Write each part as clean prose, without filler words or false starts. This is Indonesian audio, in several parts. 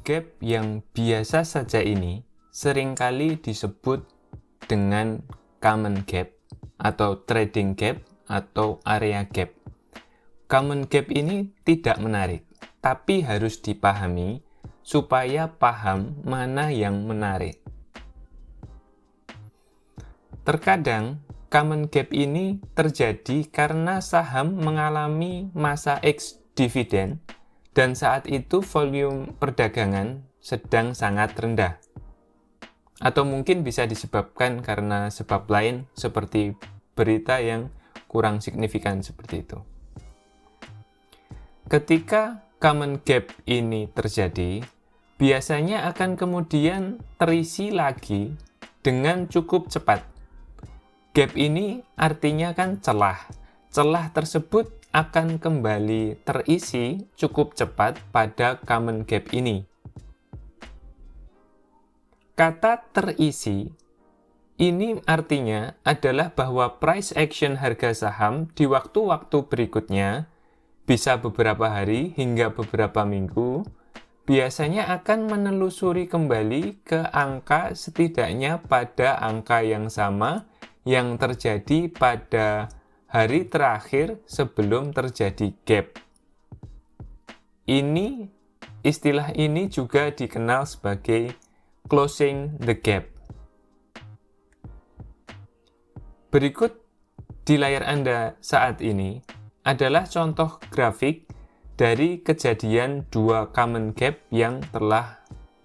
gap yang biasa saja ini seringkali disebut dengan common gap atau trading gap atau area gap. Common gap ini tidak menarik, tapi harus dipahami supaya paham mana yang menarik. Terkadang common gap ini terjadi karena saham mengalami masa ex dividen dan saat itu volume perdagangan sedang sangat rendah. Atau mungkin bisa disebabkan karena sebab lain seperti berita yang kurang signifikan seperti itu. Ketika common gap ini terjadi, biasanya akan kemudian terisi lagi dengan cukup cepat. Gap ini artinya kan celah. Celah tersebut akan kembali terisi cukup cepat pada common gap ini. Kata terisi ini artinya adalah bahwa price action harga saham di waktu-waktu berikutnya, bisa beberapa hari hingga beberapa minggu, biasanya akan menelusuri kembali ke angka setidaknya pada angka yang sama yang terjadi pada hari terakhir sebelum terjadi gap. Istilah ini juga dikenal sebagai closing the gap. Berikut di layar Anda saat ini adalah contoh grafik dari kejadian dua common gap yang telah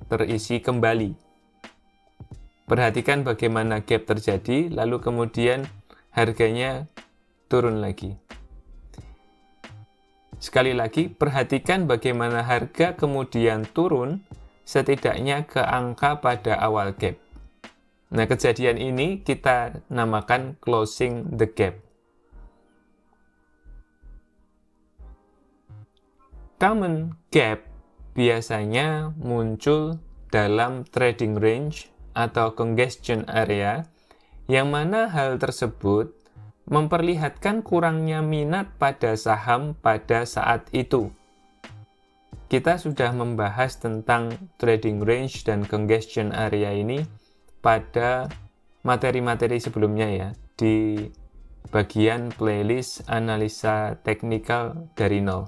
terisi kembali. Perhatikan bagaimana gap terjadi, lalu kemudian harganya turun lagi. Sekali lagi, perhatikan bagaimana harga kemudian turun setidaknya ke angka pada awal gap. Nah, kejadian ini kita namakan closing the gap. Common gap biasanya muncul dalam trading range atau congestion area, yang mana hal tersebut memperlihatkan kurangnya minat pada saham pada saat itu. Kita sudah membahas tentang trading range dan congestion area ini pada materi-materi sebelumnya ya, di bagian playlist analisa teknikal dari nol.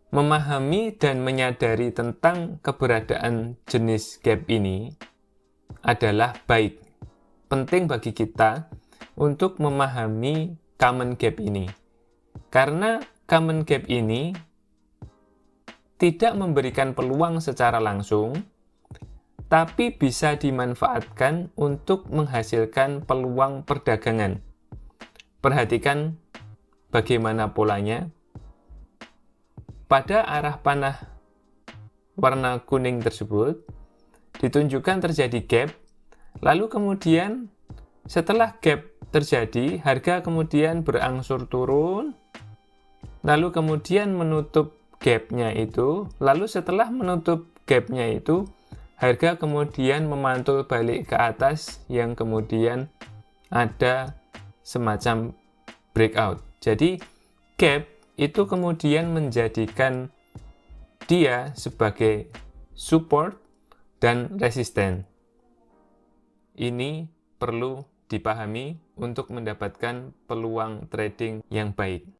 Memahami dan menyadari tentang keberadaan jenis gap ini adalah baik. Penting bagi kita untuk memahami common gap ini. Karena common gap ini tidak memberikan peluang secara langsung, tapi bisa dimanfaatkan untuk menghasilkan peluang perdagangan. Perhatikan bagaimana polanya. Pada arah panah warna kuning tersebut, ditunjukkan terjadi gap, lalu kemudian setelah gap terjadi, harga kemudian berangsur turun, lalu kemudian menutup gap-nya itu, lalu setelah menutup gap-nya itu, harga kemudian memantul balik ke atas yang kemudian ada semacam breakout. Jadi gap itu kemudian menjadikan dia sebagai support dan resisten. Ini perlu dipahami untuk mendapatkan peluang trading yang baik.